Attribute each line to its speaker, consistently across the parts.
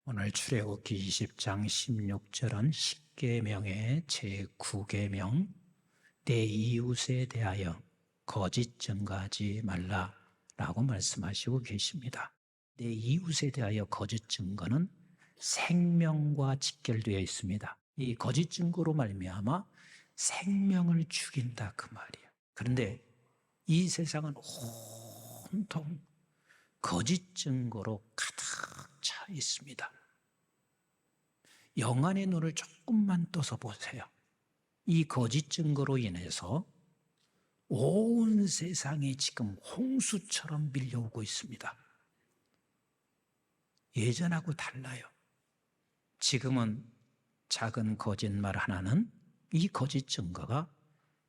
Speaker 1: 오늘 출애굽기 20장 16절은 십계명의 제9계명 내 이웃에 대하여 거짓 증거하지 말라라고 말씀하시고 계십니다. 내 이웃에 대하여 거짓 증거는 생명과 직결되어 있습니다. 이 거짓 증거로 말미암아 생명을 죽인다 그 말이에요. 그런데 이 세상은 온통 거짓 증거로 가득 차 있습니다. 영안의 눈을 조금만 떠서 보세요. 이 거짓 증거로 인해서 온 세상이 지금 홍수처럼 밀려오고 있습니다. 예전하고 달라요. 지금은 작은 거짓말 하나는 이 거짓 증거가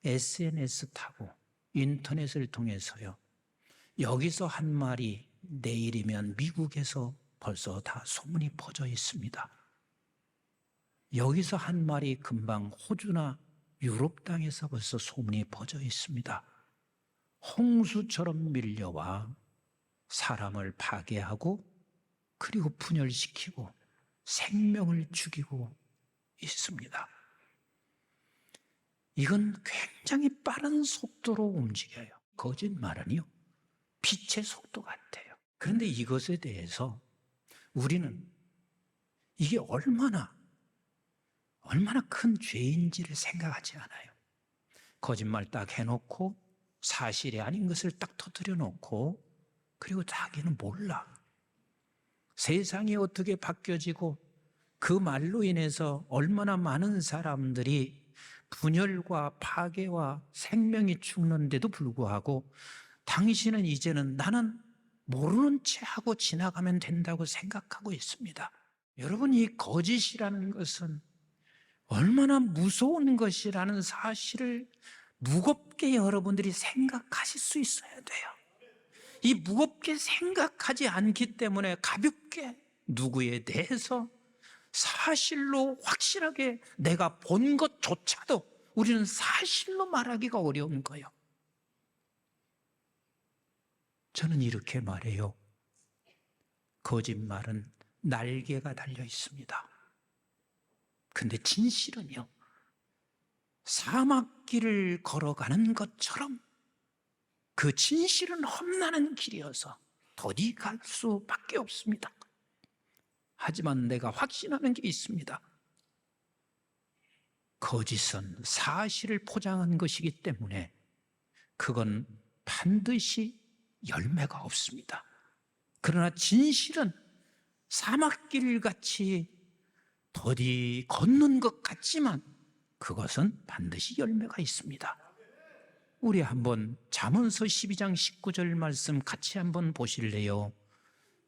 Speaker 1: SNS 타고 인터넷을 통해서요. 여기서 한 말이 내일이면 미국에서 벌써 다 소문이 퍼져 있습니다. 여기서 한 말이 금방 호주나 유럽 땅에서 벌써 소문이 퍼져 있습니다. 홍수처럼 밀려와 사람을 파괴하고 그리고 분열시키고 생명을 죽이고 있습니다. 이건 굉장히 빠른 속도로 움직여요. 거짓말은요, 빛의 속도 같아요. 그런데 이것에 대해서 우리는 이게 얼마나 큰 죄인지를 생각하지 않아요. 거짓말 딱 해놓고 사실이 아닌 것을 딱 터뜨려 놓고 그리고 자기는 몰라. 세상이 어떻게 바뀌어지고 그 말로 인해서 얼마나 많은 사람들이 분열과 파괴와 생명이 죽는데도 불구하고 당신은 이제는 나는 모르는 채 하고 지나가면 된다고 생각하고 있습니다. 여러분, 이 거짓이라는 것은 얼마나 무서운 것이라는 사실을 무겁게 여러분들이 생각하실 수 있어야 돼요. 이 무겁게 생각하지 않기 때문에 가볍게 누구에 대해서 사실로 확실하게 내가 본 것조차도 우리는 사실로 말하기가 어려운 거예요. 저는 이렇게 말해요. 거짓말은 날개가 달려 있습니다. 근데 진실은요, 사막길을 걸어가는 것처럼 그 진실은 험난한 길이어서 더디 갈 수밖에 없습니다. 하지만 내가 확신하는 게 있습니다. 거짓은 사실을 포장한 것이기 때문에 그건 반드시 열매가 없습니다. 그러나 진실은 사막길 같이 더디 걷는 것 같지만 그것은 반드시 열매가 있습니다. 우리 한번 잠언서 12장 19절 말씀 같이 한번 보실래요?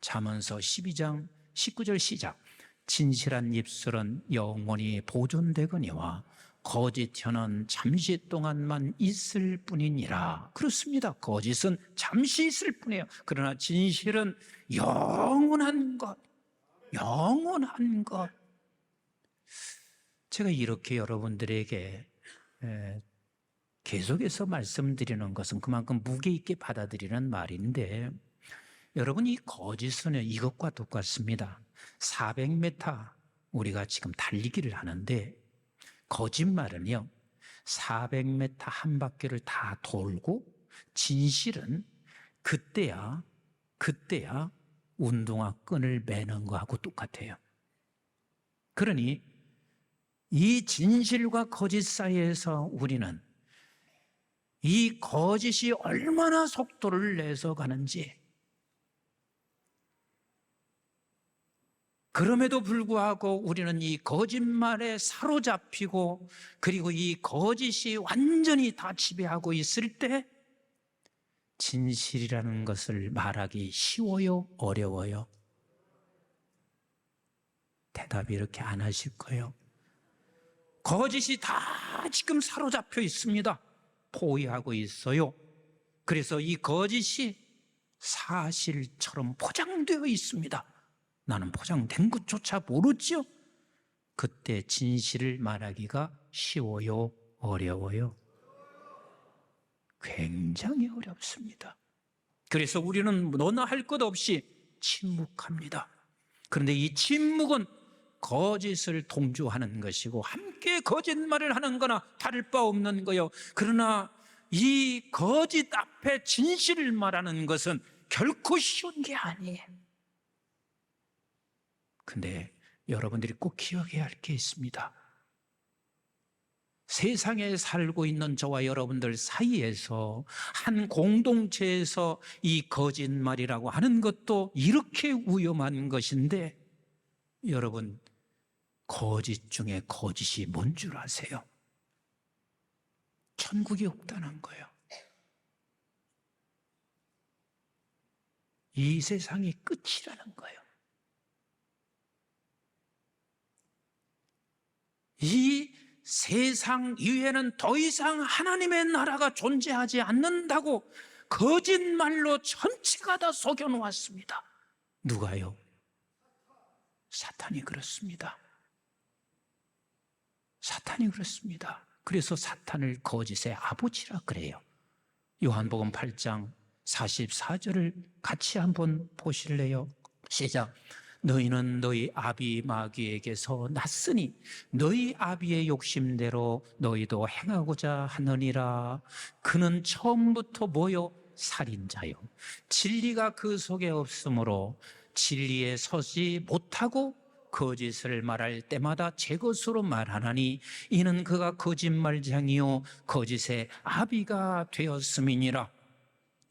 Speaker 1: 잠언서 12장 19절 시작. 진실한 입술은 영원히 보존되거니와 거짓 혀는 잠시 동안만 있을 뿐이니라. 그렇습니다. 거짓은 잠시 있을 뿐이에요. 그러나 진실은 영원한 것, 영원한 것. 제가 이렇게 여러분들에게 계속해서 말씀드리는 것은 그만큼 무게 있게 받아들이는 말인데, 여러분, 이 거짓은 이것과 똑같습니다. 400m 우리가 지금 달리기를 하는데 거짓말은요 400m 한 바퀴를 다 돌고 진실은 그때야 운동화 끈을 매는 거하고 똑같아요. 그러니 이 진실과 거짓 사이에서 우리는 이 거짓이 얼마나 속도를 내서 가는지, 그럼에도 불구하고 우리는 이 거짓말에 사로잡히고 그리고 이 거짓이 완전히 다 지배하고 있을 때 진실이라는 것을 말하기 쉬워요? 어려워요? 대답이 이렇게 안 하실 거예요. 거짓이 다 지금 사로잡혀 있습니다. 포위하고 있어요. 그래서 이 거짓이 사실처럼 포장되어 있습니다. 나는 포장된 것조차 모르지요. 그때 진실을 말하기가 쉬워요? 어려워요? 굉장히 어렵습니다. 그래서 우리는 너나 할 것 없이 침묵합니다. 그런데 이 침묵은 거짓을 동조하는 것이고 함께 거짓말을 하는 거나 다를 바 없는 거요. 그러나 이 거짓 앞에 진실을 말하는 것은 결코 쉬운 게 아니에요. 근데 여러분들이 꼭 기억해야 할 게 있습니다. 세상에 살고 있는 저와 여러분들 사이에서 한 공동체에서 이 거짓말이라고 하는 것도 이렇게 위험한 것인데, 여러분, 거짓 중에 거짓이 뭔 줄 아세요? 천국이 없다는 거예요. 이 세상이 끝이라는 거예요. 이 세상 이후에는 더 이상 하나님의 나라가 존재하지 않는다고 거짓말로 전체가 다 속여놓았습니다. 누가요? 사탄이 그렇습니다. 사탄이 그렇습니다. 그래서 사탄을 거짓의 아버지라 그래요. 요한복음 8장 44절을 같이 한번 보실래요? 시작. 너희는 너희 아비 마귀에게서 났으니 너희 아비의 욕심대로 너희도 행하고자 하느니라. 그는 처음부터 뭐요? 살인자요. 진리가 그 속에 없으므로 진리에 서지 못하고 거짓을 말할 때마다 제 것으로 말하나니 이는 그가 거짓말장이요 거짓의 아비가 되었음이니라.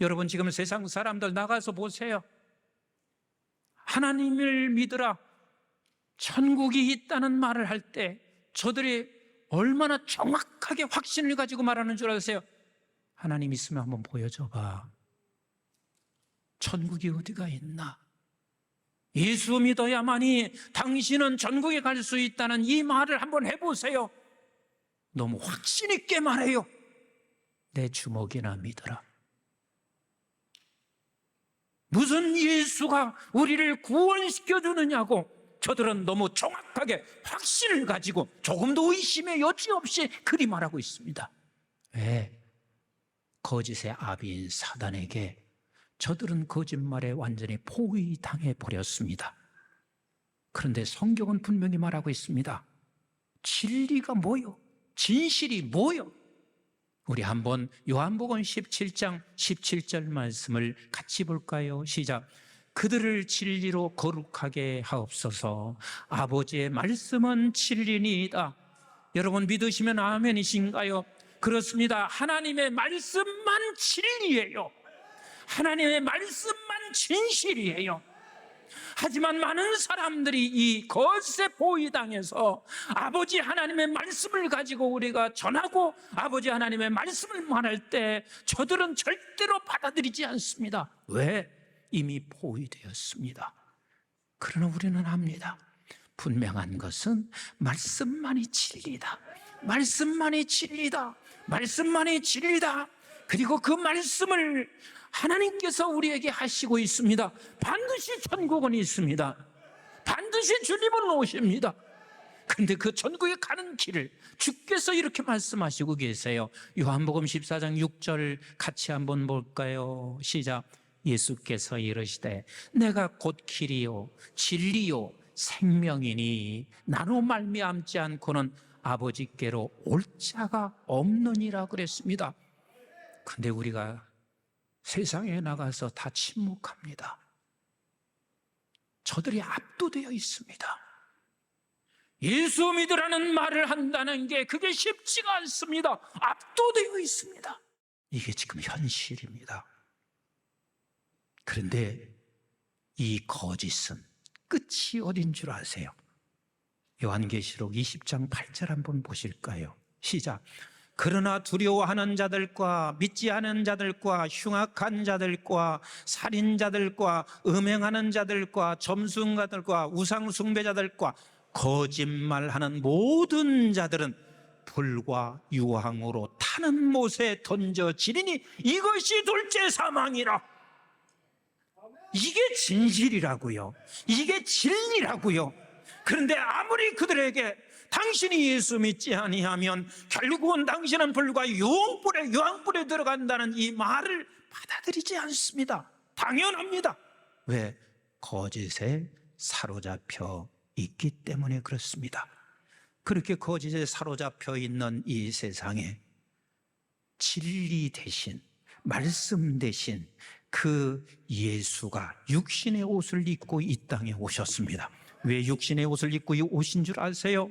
Speaker 1: 여러분, 지금 세상 사람들 나가서 보세요. 하나님을 믿으라, 천국이 있다는 말을 할 때 저들이 얼마나 정확하게 확신을 가지고 말하는 줄 아세요? 하나님 있으면 한번 보여줘봐. 천국이 어디가 있나? 예수 믿어야만이 당신은 천국에 갈 수 있다는 이 말을 한번 해보세요. 너무 확신 있게 말해요. 내 주먹이나 믿어라. 무슨 예수가 우리를 구원시켜 주느냐고 저들은 너무 정확하게 확신을 가지고 조금도 의심의 여지 없이 그리 말하고 있습니다. 왜? 거짓의 아비인 사단에게 저들은 거짓말에 완전히 포위당해 버렸습니다. 그런데 성경은 분명히 말하고 있습니다. 진리가 뭐요? 진실이 뭐요? 우리 한번 요한복음 17장 17절 말씀을 같이 볼까요? 시작. 그들을 진리로 거룩하게 하옵소서. 아버지의 말씀은 진리니이다. 여러분 믿으시면 아멘이신가요? 그렇습니다. 하나님의 말씀만 진리예요. 하나님의 말씀만 진실이에요. 하지만 많은 사람들이 이 거짓에 포위당해서 아버지 하나님의 말씀을 가지고 우리가 전하고 아버지 하나님의 말씀을 말할 때 저들은 절대로 받아들이지 않습니다. 왜? 이미 포위되었습니다. 그러나 우리는 압니다. 분명한 것은 말씀만이 진리다. 말씀만이 진리다. 말씀만이 진리다. 그리고 그 말씀을 하나님께서 우리에게 하시고 있습니다. 반드시 천국은 있습니다. 반드시 주님은 오십니다. 그런데 그 천국에 가는 길을 주께서 이렇게 말씀하시고 계세요. 요한복음 14장 6절 같이 한번 볼까요? 시작. 예수께서 이르시되 내가 곧 길이요 진리요 생명이니 나로 말미암지 않고는 아버지께로 올 자가 없느니라 그랬습니다. 그런데 우리가 세상에 나가서 다 침묵합니다. 저들이 압도되어 있습니다. 예수 믿으라는 말을 한다는 게 그게 쉽지가 않습니다. 압도되어 있습니다. 이게 지금 현실입니다. 그런데 이 거짓은 끝이 어딘 줄 아세요? 요한계시록 20장 8절 한번 보실까요? 시작. 그러나 두려워하는 자들과 믿지 않은 자들과 흉악한 자들과 살인자들과 음행하는 자들과 점순가들과 우상숭배자들과 거짓말하는 모든 자들은 불과 유황으로 타는 못에 던져지리니 이것이 둘째 사망이라. 이게 진실이라고요. 이게 진리라고요. 그런데 아무리 그들에게 당신이 예수 믿지 아니하면 결국은 당신은 불과 유황불에 들어간다는 이 말을 받아들이지 않습니다. 당연합니다. 왜? 거짓의 사로잡혀 있기 때문에 그렇습니다. 그렇게 거짓에 사로잡혀 있는 이 세상에 진리 대신, 말씀 대신 그 예수가 육신의 옷을 입고 이 땅에 오셨습니다. 왜 육신의 옷을 입고 오신 줄 아세요?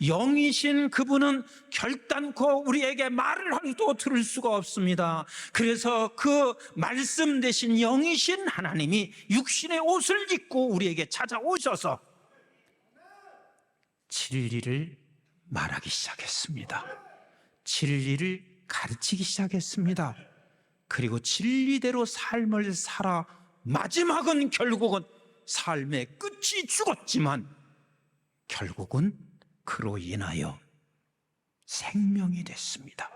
Speaker 1: 영이신 그분은 결단코 우리에게 말을 해도 들을 수가 없습니다. 그래서 그 말씀 대신 영이신 하나님이 육신의 옷을 입고 우리에게 찾아오셔서 진리를 말하기 시작했습니다. 진리를 가르치기 시작했습니다. 그리고 진리대로 삶을 살아 마지막은 결국은 삶의 끝이 죽었지만 결국은 그로 인하여 생명이 됐습니다.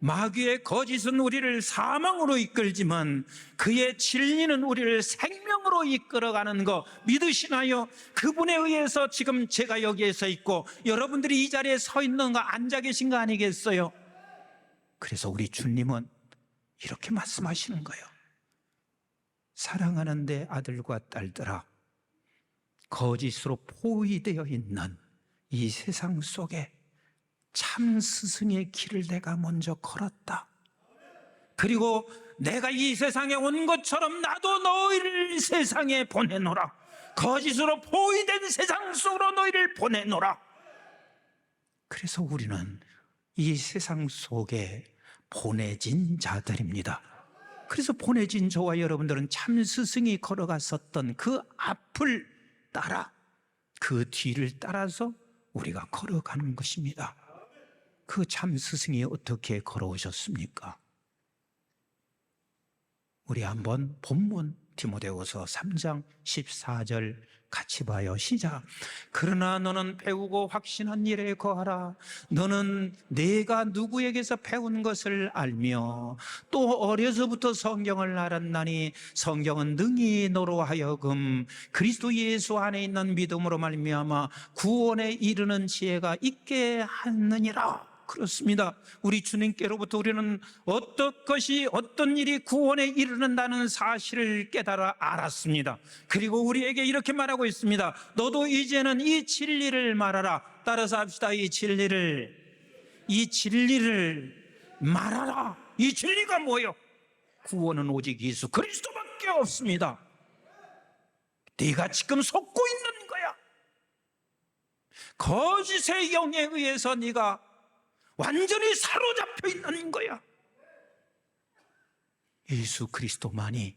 Speaker 1: 마귀의 거짓은 우리를 사망으로 이끌지만 그의 진리는 우리를 생명으로 이끌어가는 거 믿으시나요? 그분에 의해서 지금 제가 여기에 서 있고 여러분들이 이 자리에 서 있는 거, 앉아 계신 거 아니겠어요? 그래서 우리 주님은 이렇게 말씀하시는 거예요. 사랑하는 내 아들과 딸들아, 거짓으로 포위되어 있는 이 세상 속에 참 스승의 길을 내가 먼저 걸었다. 그리고 내가 이 세상에 온 것처럼 나도 너희를 세상에 보내노라. 거짓으로 포위된 세상 속으로 너희를 보내노라. 그래서 우리는 이 세상 속에 보내진 자들입니다. 그래서 보내진 저와 여러분들은 참 스승이 걸어갔었던 그 앞을 따라, 그 뒤를 따라서 우리가 걸어가는 것입니다. 그 참 스승이 어떻게 걸어오셨습니까? 우리 한번 본문 디모데후서 3장 14절 같이 봐요. 시작. 그러나 너는 배우고 확신한 일에 거하라. 너는 내가 누구에게서 배운 것을 알며 또 어려서부터 성경을 알았나니 성경은 능히 너로 하여금 그리스도 예수 안에 있는 믿음으로 말미암아 구원에 이르는 지혜가 있게 하느니라. 그렇습니다. 우리 주님께로부터 우리는 어떤 것이, 어떤 일이 구원에 이르는다는 사실을 깨달아 알았습니다. 그리고 우리에게 이렇게 말하고 있습니다. 너도 이제는 이 진리를 말하라. 따라서 합시다. 이 진리를 말하라. 이 진리가 뭐예요? 구원은 오직 예수 그리스도밖에 없습니다. 네가 지금 속고 있는 거야. 거짓의 영에 의해서 네가 완전히 사로잡혀 있는 거야. 예수 그리스도만이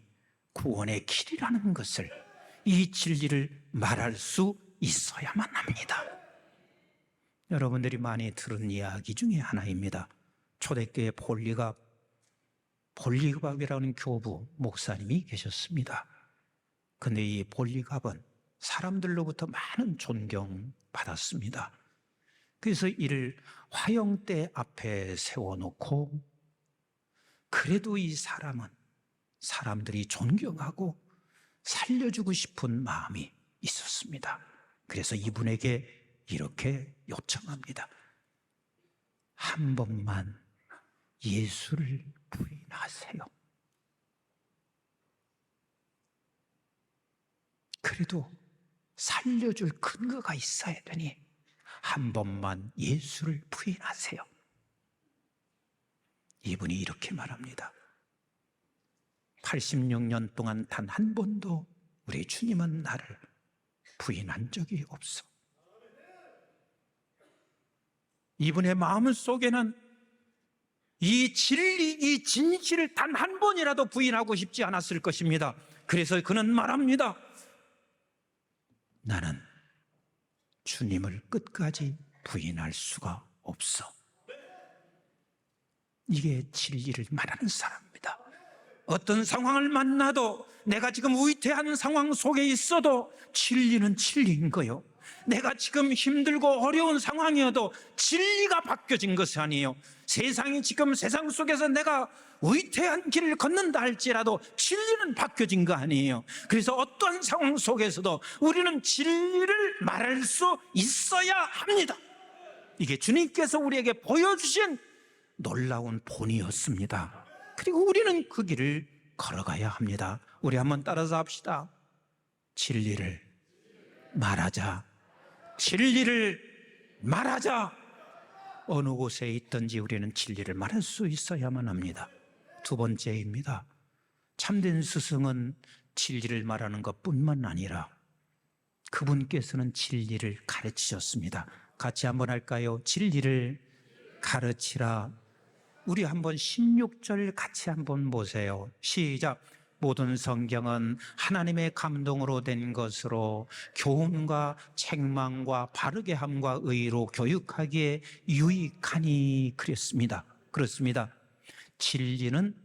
Speaker 1: 구원의 길이라는 것을, 이 진리를 말할 수 있어야만 합니다. 여러분들이 많이 들은 이야기 중에 하나입니다. 초대교회 볼리갑이라는 교부 목사님이 계셨습니다. 근데 이 볼리갑은 사람들로부터 많은 존경받았습니다. 그래서 이를 화형대 앞에 세워놓고, 그래도 이 사람은 사람들이 존경하고 살려주고 싶은 마음이 있었습니다. 그래서 이분에게 이렇게 요청합니다. 한 번만 예수를 부인하세요. 그래도 살려줄 근거가 있어야 되니 한 번만 예수를 부인하세요. 이분이 이렇게 말합니다. 86년 동안 단 한 번도 우리 주님은 나를 부인한 적이 없어. 이분의 마음 속에는 이 진리, 이 진실을 단 한 번이라도 부인하고 싶지 않았을 것입니다. 그래서 그는 말합니다. 나는 주님을 끝까지 부인할 수가 없어. 이게 진리를 말하는 사람입니다. 어떤 상황을 만나도, 내가 지금 위태한 상황 속에 있어도 진리는 진리인 거예요. 내가 지금 힘들고 어려운 상황이어도 진리가 바뀌어진 것이 아니에요. 세상이 지금, 세상 속에서 내가 위태한 길을 걷는다 할지라도 진리는 바뀌어진 거 아니에요. 그래서 어떤 상황 속에서도 우리는 진리를 말할 수 있어야 합니다. 이게 주님께서 우리에게 보여주신 놀라운 본이었습니다. 그리고 우리는 그 길을 걸어가야 합니다. 우리 한번 따라서 합시다. 진리를 말하자. 진리를 말하자. 어느 곳에 있든지 우리는 진리를 말할 수 있어야만 합니다. 두 번째입니다. 참된 스승은 진리를 말하는 것뿐만 아니라 그분께서는 진리를 가르치셨습니다. 같이 한번 할까요? 진리를 가르치라. 우리 한번 16절 같이 한번 보세요. 시작. 모든 성경은 하나님의 감동으로 된 것으로 교훈과 책망과 바르게 함과 의로 교육하기에 유익하니 그랬습니다. 그렇습니다. 진리는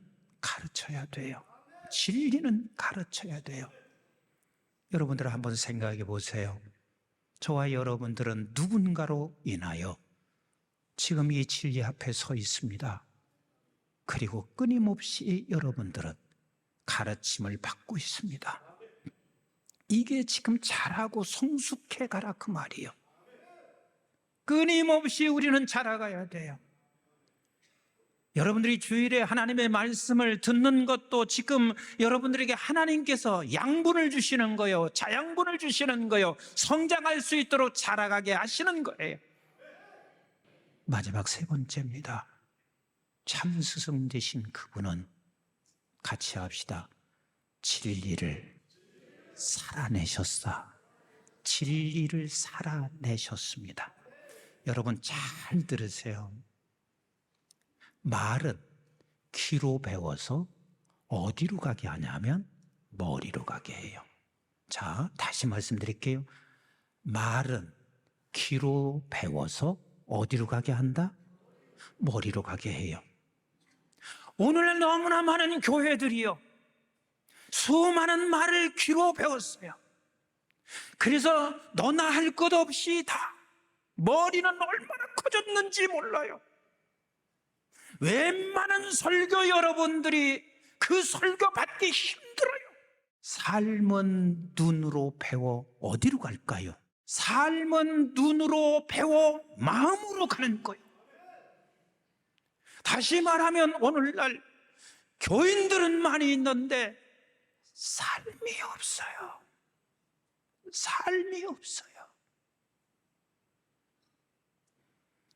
Speaker 1: 가르쳐야 돼요. 진리는 가르쳐야 돼요. 여러분들 한번 생각해 보세요. 저와 여러분들은 누군가로 인하여 지금 이 진리 앞에 서 있습니다. 그리고 끊임없이 여러분들은 가르침을 받고 있습니다. 이게 지금 잘하고 성숙해 가라 그 말이에요. 끊임없이 우리는 자라가야 돼요. 여러분들이 주일에 하나님의 말씀을 듣는 것도 지금 여러분들에게 하나님께서 양분을 주시는 거예요. 자양분을 주시는 거예요. 성장할 수 있도록 자라가게 하시는 거예요. 마지막 세 번째입니다. 참 스승 되신 그분은 같이 합시다. 진리를 살아내셨사. 진리를 살아내셨습니다. 여러분 잘 들으세요. 말은 귀로 배워서 어디로 가게 하냐면 머리로 가게 해요. 자, 다시 말씀드릴게요. 말은 귀로 배워서 어디로 가게 한다? 머리로 가게 해요. 오늘날 너무나 많은 교회들이요, 수많은 말을 귀로 배웠어요. 그래서 너나 할 것 없이 다 머리는 얼마나 커졌는지 몰라요. 웬만한 설교 여러분들이 그 설교 받기 힘들어요. 삶은 눈으로 배워 어디로 갈까요? 삶은 눈으로 배워 마음으로 가는 거예요. 다시 말하면 오늘날 교인들은 많이 있는데 삶이 없어요. 삶이 없어요.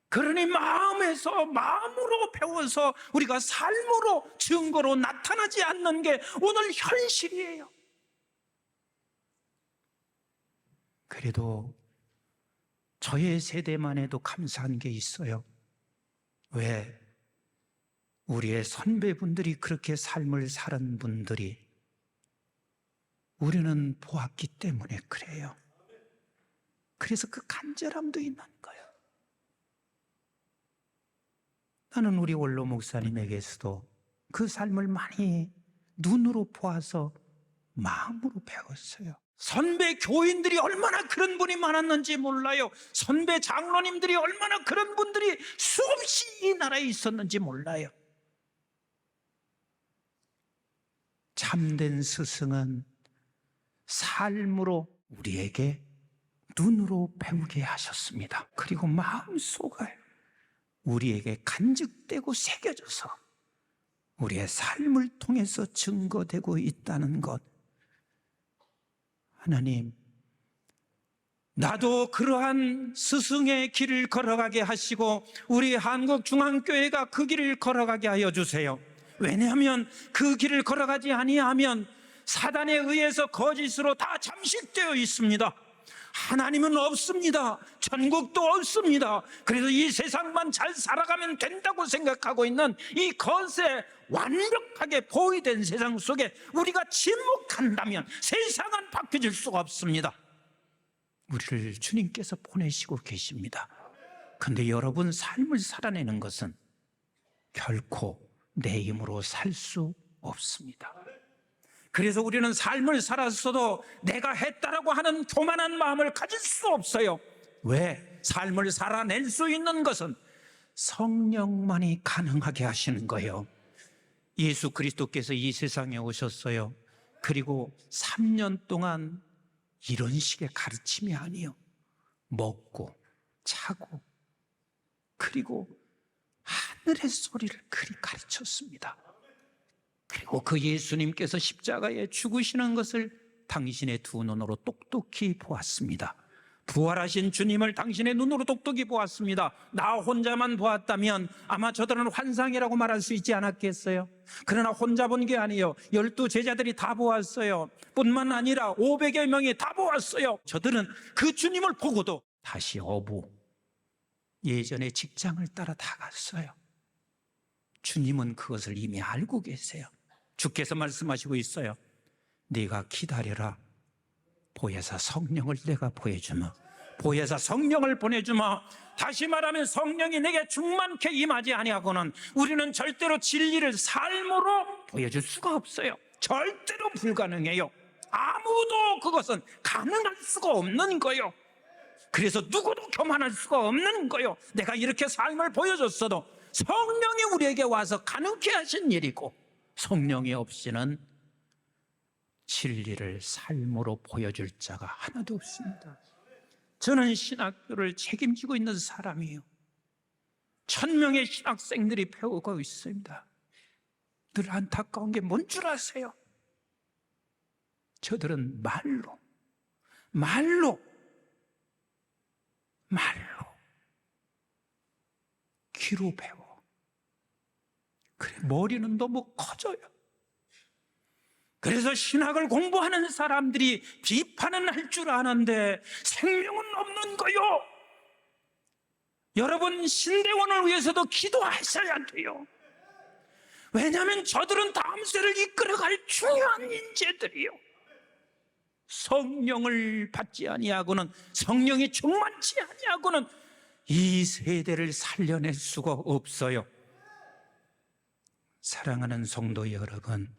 Speaker 1: 그러니 마음으로 배워서 우리가 삶으로 증거로 나타나지 않는 게 오늘 현실이에요. 그래도 저의 세대만 해도 감사한 게 있어요. 왜? 우리의 선배분들이 그렇게 삶을 살은 분들이 우리는 보았기 때문에 그래요. 그래서 그 간절함도 있는 거예요. 나는 우리 원로 목사님에게서도 그 삶을 많이 눈으로 보아서 마음으로 배웠어요. 선배 교인들이 얼마나 그런 분이 많았는지 몰라요. 선배 장로님들이 얼마나 그런 분들이 수없이 이 나라에 있었는지 몰라요. 참된 스승은 삶으로 우리에게 눈으로 배우게 하셨습니다. 그리고 마음속에 우리에게 간직되고 새겨져서 우리의 삶을 통해서 증거되고 있다는 것. 하나님, 나도 그러한 스승의 길을 걸어가게 하시고 우리 한국중앙교회가 그 길을 걸어가게 하여 주세요. 왜냐하면 그 길을 걸어가지 아니하면 사단에 의해서 거짓으로 다 잠식되어 있습니다. 하나님은 없습니다. 천국도 없습니다. 그래서 이 세상만 잘 살아가면 된다고 생각하고 있는 이 것에 완벽하게 포위된 세상 속에 우리가 침묵한다면 세상은 바뀌어질 수가 없습니다. 우리를 주님께서 보내시고 계십니다. 그런데 여러분 삶을 살아내는 것은 결코 내 힘으로 살 수 없습니다. 그래서 우리는 삶을 살았어도 내가 했다라고 하는 교만한 마음을 가질 수 없어요. 왜? 삶을 살아낼 수 있는 것은 성령만이 가능하게 하시는 거예요. 예수 그리스도께서 이 세상에 오셨어요. 그리고 3년 동안 이런 식의 가르침이 아니에요. 먹고 자고 그리고 하늘의 소리를 그리 가르쳤습니다. 그리고 그 예수님께서 십자가에 죽으시는 것을 당신의 두 눈으로 똑똑히 보았습니다. 부활하신 주님을 당신의 눈으로 똑똑히 보았습니다. 나 혼자만 보았다면 아마 저들은 환상이라고 말할 수 있지 않았겠어요? 그러나 혼자 본 게 아니에요. 12 제자들이 다 보았어요. 뿐만 아니라 500여 명이 다 보았어요. 저들은 그 주님을 보고도 다시 어부, 예전의 직장을 따라 다 갔어요. 주님은 그것을 이미 알고 계세요. 주께서 말씀하시고 있어요. 네가 기다려라. 보혜사 성령을 내가 보여주마. 보혜사 성령을 보내주마. 다시 말하면 성령이 내게 충만케 임하지 아니하고는 우리는 절대로 진리를 삶으로 보여줄 수가 없어요. 절대로 불가능해요. 아무도 그것은 가능할 수가 없는 거예요. 그래서 누구도 교만할 수가 없는 거예요. 내가 이렇게 삶을 보여줬어도 성령이 우리에게 와서 가능케 하신 일이고, 성령이 없이는 진리를 삶으로 보여줄 자가 하나도 없습니다. 저는 신학교를 책임지고 있는 사람이에요. 1000명의 신학생들이 배우고 있습니다. 늘 안타까운 게 뭔 줄 아세요? 저들은 말로 귀로 배워. 그래, 머리는 너무 커져요. 그래서 신학을 공부하는 사람들이 비판은 할 줄 아는데 생명은 없는 거요. 여러분, 신대원을 위해서도 기도하셔야 돼요. 왜냐하면 저들은 다음 세대를 이끌어갈 중요한 인재들이요. 성령을 받지 아니하고는, 성령이 충만치 아니하고는 이 세대를 살려낼 수가 없어요. 사랑하는 성도 여러분,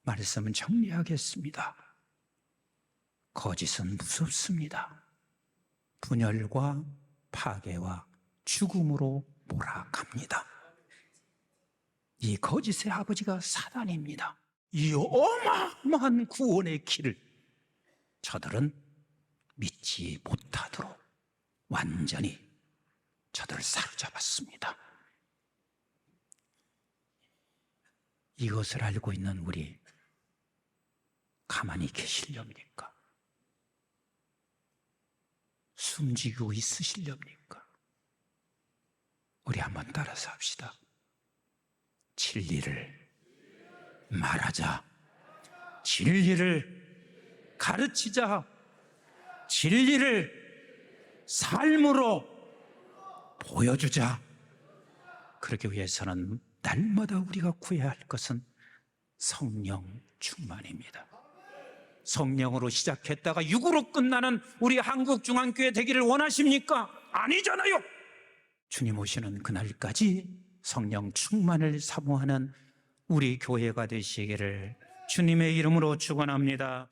Speaker 1: 말씀은 정리하겠습니다. 거짓은 무섭습니다. 분열과 파괴와 죽음으로 몰아갑니다. 이 거짓의 아버지가 사단입니다. 이 어마어마한 구원의 길을 저들은 믿지 못하도록 완전히 저들을 사로잡았습니다. 이것을 알고 있는 우리 가만히 계시렵니까? 숨지고 있으시렵니까? 우리 한번 따라서 합시다. 진리를 말하자. 진리를 가르치자. 진리를 삶으로 보여주자. 그러기 위해서는 날마다 우리가 구해야 할 것은 성령 충만입니다. 성령으로 시작했다가 육으로 끝나는 우리 한국중앙교회 되기를 원하십니까? 아니잖아요. 주님 오시는 그날까지 성령 충만을 사모하는 우리 교회가 되시기를 주님의 이름으로 축원합니다.